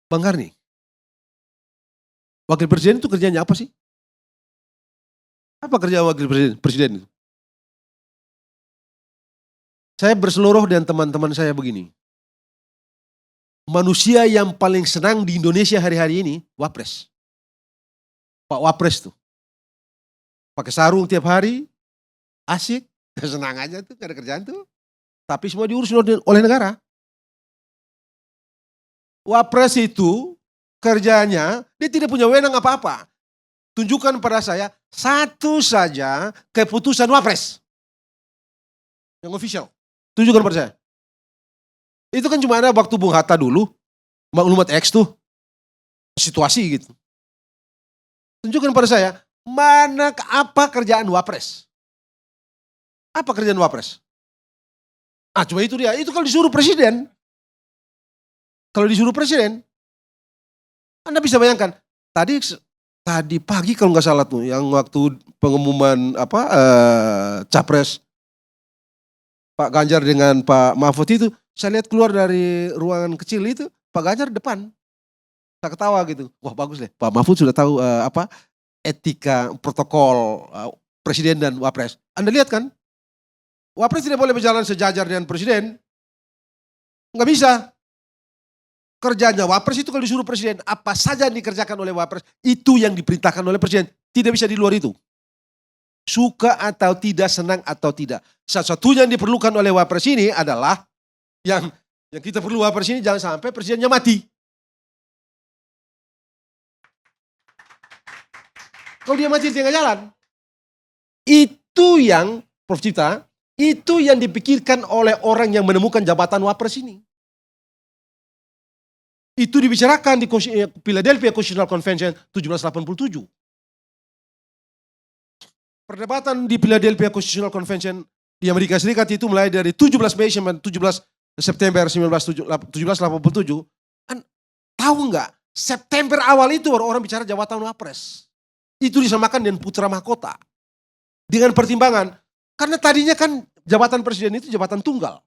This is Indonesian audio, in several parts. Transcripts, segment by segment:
Bang Karni, wakil presiden itu kerjanya apa sih? Apa kerja wakil presiden itu? Saya berseluruh dengan teman-teman saya begini. Manusia yang paling senang di Indonesia hari-hari ini, Wapres. Pak Wapres tuh. Pakai sarung tiap hari, asik, senang aja tuh, gak ada kerjaan tuh. Tapi semua diurus oleh negara. Wapres itu kerjanya, dia tidak punya wewenang apa-apa. Tunjukkan pada saya satu saja keputusan Wapres. Yang official. Tunjukkan pada saya. Itu kan cuma ada waktu Bung Hatta dulu, maklumat X tuh, situasi gitu. Tunjukkan pada saya, apa kerjaan Wapres? Apa kerjaan Wapres? Cuma itu dia, itu kalau disuruh presiden. Kalau disuruh presiden, Anda bisa bayangkan, tadi pagi kalau nggak salah tuh, yang waktu pengumuman capres Pak Ganjar dengan Pak Mahfud itu, saya lihat keluar dari ruangan kecil itu, Pak Ganjar depan. Saya ketawa gitu. Wah bagus deh, Pak Mahfud sudah tahu etika protokol presiden dan Wapres. Anda lihat kan? Wapres tidak boleh berjalan sejajar dengan presiden. Nggak bisa. Kerjanya Wapres itu kalau disuruh presiden, apa saja yang dikerjakan oleh Wapres, itu yang diperintahkan oleh presiden. Tidak bisa di luar itu. Suka atau tidak, senang atau tidak. Satu-satunya yang diperlukan oleh Wapres ini adalah yang kita perlu Wapres ini jangan sampai presidennya mati. Kalau dia mati di tengah jalan, itu yang Prof. Cipta, itu yang dipikirkan oleh orang yang menemukan jabatan Wapres ini. Itu dibicarakan di Philadelphia Constitutional Convention 1787. Perdebatan di Philadelphia Constitutional Convention di Amerika Serikat itu mulai dari 17 Mei sampai 17 September 1787. Tahu nggak? September awal itu orang bicara jabatan Wapres. Itu disamakan dengan putra mahkota. Dengan pertimbangan, karena tadinya kan jabatan presiden itu jabatan tunggal.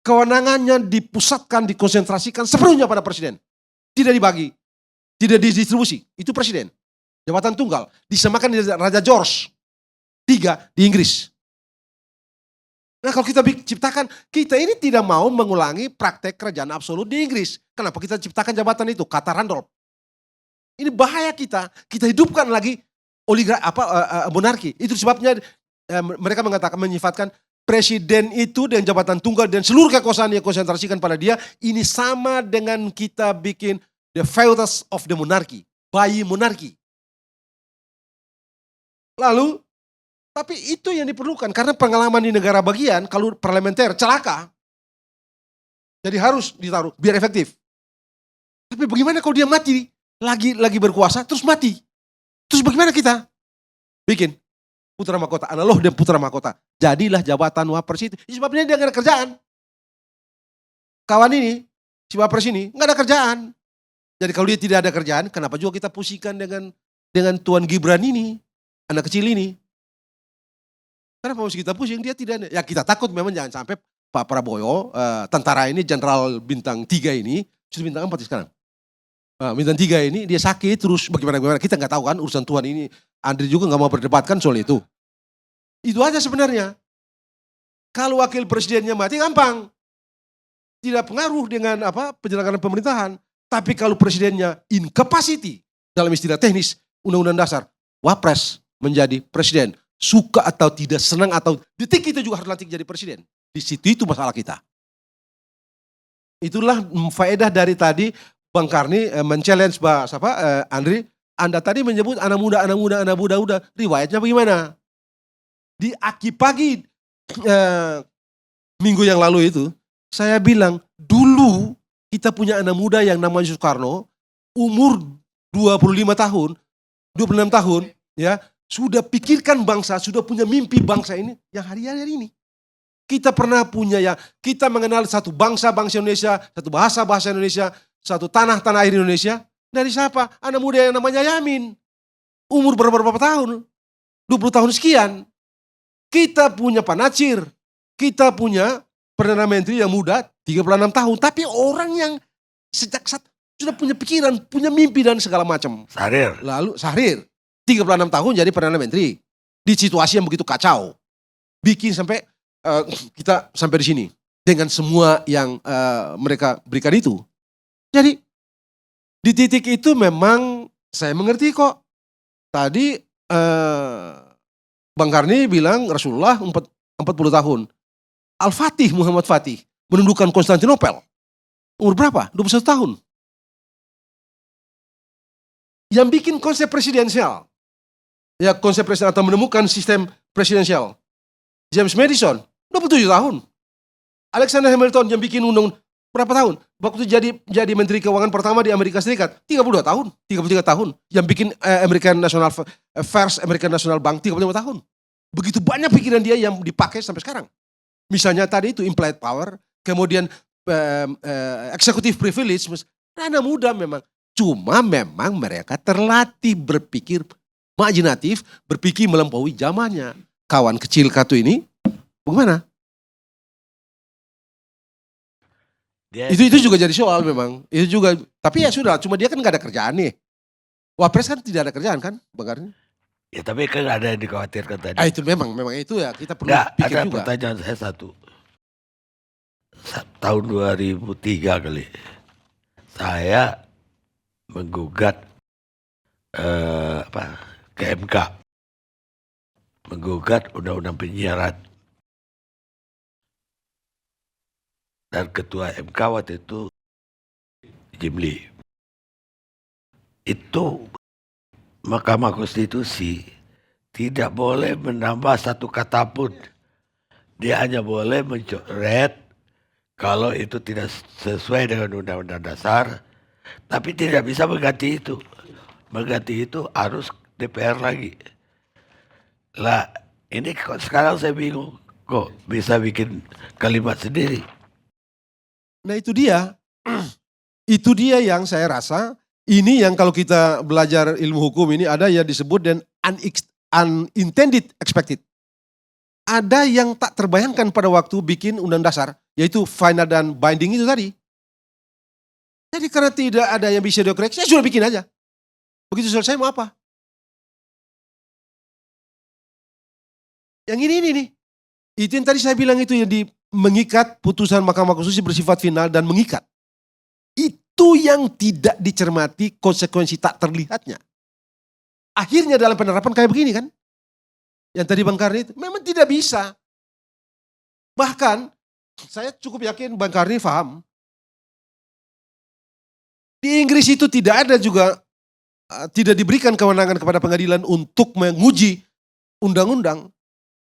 Kewenangannya dipusatkan, dikonsentrasikan sepenuhnya pada presiden. Tidak dibagi, tidak didistribusi. Itu presiden. Jabatan tunggal. Disamakan dengan Raja George III di Inggris. Nah kalau kita ciptakan, kita ini tidak mau mengulangi praktek kerajaan absolut di Inggris. Kenapa kita ciptakan jabatan itu? Kata Randolph. Ini bahaya kita hidupkan lagi monarki. Itu sebabnya mereka menyifatkan presiden itu dengan jabatan tunggal dan seluruh kekuasaan yang konsentrasikan pada dia, ini sama dengan kita bikin the fetus of the monarchy, bayi monarki. Lalu, tapi itu yang diperlukan karena pengalaman di negara bagian kalau parlementer celaka. Jadi harus ditaruh biar efektif. Tapi bagaimana kalau dia mati? Lagi berkuasa terus mati. Terus bagaimana kita? Bikin putra mahkota, analog dan putra mahkota. Jadilah jabatan Wapres itu. Sebabnya dia nggak ada kerjaan. Kawan ini, si Wapres ini nggak ada kerjaan. Jadi kalau dia tidak ada kerjaan, kenapa juga kita pusingkan dengan Tuan Gibran ini, anak kecil ini? Kenapa mesti kita pusing? Dia tidak ada. Ya kita takut memang jangan sampai Pak Prabowo, tentara ini, Jenderal Bintang 3 ini, sudah bintang 4 sekarang. Bintang 3 ini dia sakit terus bagaimana kita nggak tahu kan urusan Tuhan ini. Andri juga nggak mau berdebatkan soal itu. Itu aja sebenarnya. Kalau wakil presidennya mati gampang, tidak pengaruh dengan penyelenggaraan pemerintahan. Tapi kalau presidennya incapacity dalam istilah teknis Undang-Undang Dasar, Wapres menjadi presiden. Suka atau tidak, senang atau detik itu juga harus lantik jadi presiden. Di situ itu masalah kita. Itulah faedah dari tadi Bang Karni men-challenge Andri. Anda tadi menyebut anak muda. Riwayatnya bagaimana? Di Aki Pagi minggu yang lalu itu, saya bilang dulu kita punya anak muda yang namanya Soekarno, umur 25 tahun, 26 tahun, ya sudah pikirkan bangsa, sudah punya mimpi bangsa ini yang hari-hari ini. Kita pernah punya kita mengenal satu bangsa Indonesia, satu bahasa Indonesia, satu tanah air Indonesia. Dari siapa? Anak muda yang namanya Yamin. Umur berapa tahun? 20 tahun sekian. Kita punya Pak Natsir. Kita punya Perdana Menteri yang muda, 36 tahun. Tapi orang yang sejak saat sudah punya pikiran, punya mimpi dan segala macam. Syahrir. Lalu Syahrir, 36 tahun jadi Perdana Menteri. Di situasi yang begitu kacau. Bikin sampai kita sampai di sini. Dengan semua yang mereka berikan itu. Jadi di titik itu memang saya mengerti kok. Tadi Bang Karni bilang Rasulullah 40 tahun. Al-Fatih, Muhammad Fatih menundukkan Konstantinopel. Umur berapa? 21 tahun. Yang bikin konsep presidensial. Ya konsep presidensial atau menemukan sistem presidensial. James Madison, 27 tahun. Alexander Hamilton yang bikin undang berapa tahun? Waktu jadi Menteri Keuangan pertama di Amerika Serikat, 32 tahun, 33 tahun. Yang bikin American National First American National Bank, 35 tahun. Begitu banyak pikiran dia yang dipakai sampai sekarang. Misalnya tadi itu implied power, kemudian executive privilege, karena muda memang. Cuma memang mereka terlatih berpikir imajinatif, berpikir melampaui zamannya. Kawan kecil Katu ini, bagaimana? Itu juga jadi soal memang. Itu juga, tapi ya sudah, cuma dia kan gak ada kerjaan nih. Wapres kan tidak ada kerjaan kan, Bang Karni? Ya tapi kan ada yang dikhawatirkan tadi. Itu memang itu ya kita perlu pikir ada juga. Pertanyaan saya satu. Tahun 2003 kali. Saya menggugat ke MK. Menggugat undang-undang penyiaran. Dan ketua MK waktu itu Jimli. Itu Mahkamah Konstitusi tidak boleh menambah satu kata pun. Dia hanya boleh mencoret kalau itu tidak sesuai dengan undang-undang dasar. Tapi tidak bisa mengganti itu. Mengganti itu harus DPR lagi. Lah ini sekarang saya bingung. Kok bisa bikin kalimat sendiri? Nah itu dia. Itu dia yang saya rasa. Ini yang kalau kita belajar ilmu hukum ini ada yang disebut dan unintended expected. Ada yang tak terbayangkan pada waktu bikin undang dasar, yaitu final dan binding itu tadi. Jadi karena tidak ada yang bisa dikoreksi, saya sudah bikin aja. Begitu selesai mau apa? Yang ini nih. Itu yang tadi saya bilang itu yang mengikat putusan Mahkamah Konstitusi bersifat final dan mengikat. Itu yang tidak dicermati konsekuensi tak terlihatnya. Akhirnya dalam penerapan kayak begini kan. Yang tadi Bang Karni itu memang tidak bisa. Bahkan saya cukup yakin Bang Karni paham. Di Inggris itu tidak ada juga, tidak diberikan kewenangan kepada pengadilan untuk menguji undang-undang.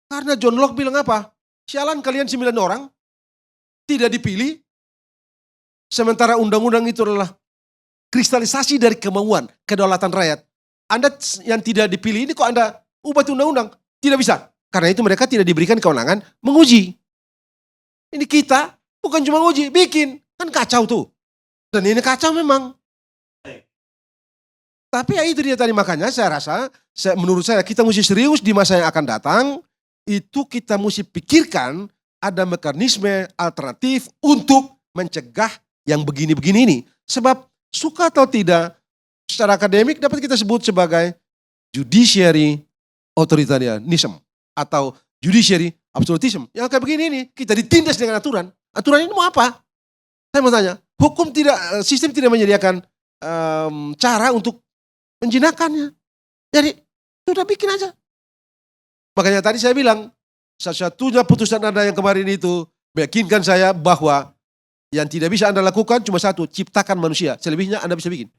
Karena John Locke bilang apa? Sialan kalian 9 orang, tidak dipilih. Sementara undang-undang itu adalah kristalisasi dari kemauan, kedaulatan rakyat. Anda yang tidak dipilih ini kok Anda ubah undang-undang? Tidak bisa. Karena itu mereka tidak diberikan kewenangan menguji. Ini kita bukan cuma uji, bikin. Kan kacau tuh. Dan ini kacau memang. Tapi ya itu dia tadi, makanya saya rasa, menurut saya kita mesti serius di masa yang akan datang. Itu kita mesti pikirkan ada mekanisme alternatif untuk mencegah yang begini-begini ini. Sebab suka atau tidak, secara akademik dapat kita sebut sebagai judiciary authoritarianism atau judiciary absolutism. Yang kayak begini ini, kita ditindas dengan aturan. Aturan ini mau apa? Saya mau tanya, sistem tidak menyediakan cara untuk menjinakkannya. Jadi, sudah bikin aja. Makanya tadi saya bilang, satu-satunya putusan Anda yang kemarin itu meyakinkan saya bahwa yang tidak bisa Anda lakukan cuma satu, ciptakan manusia. Selebihnya Anda bisa bikin.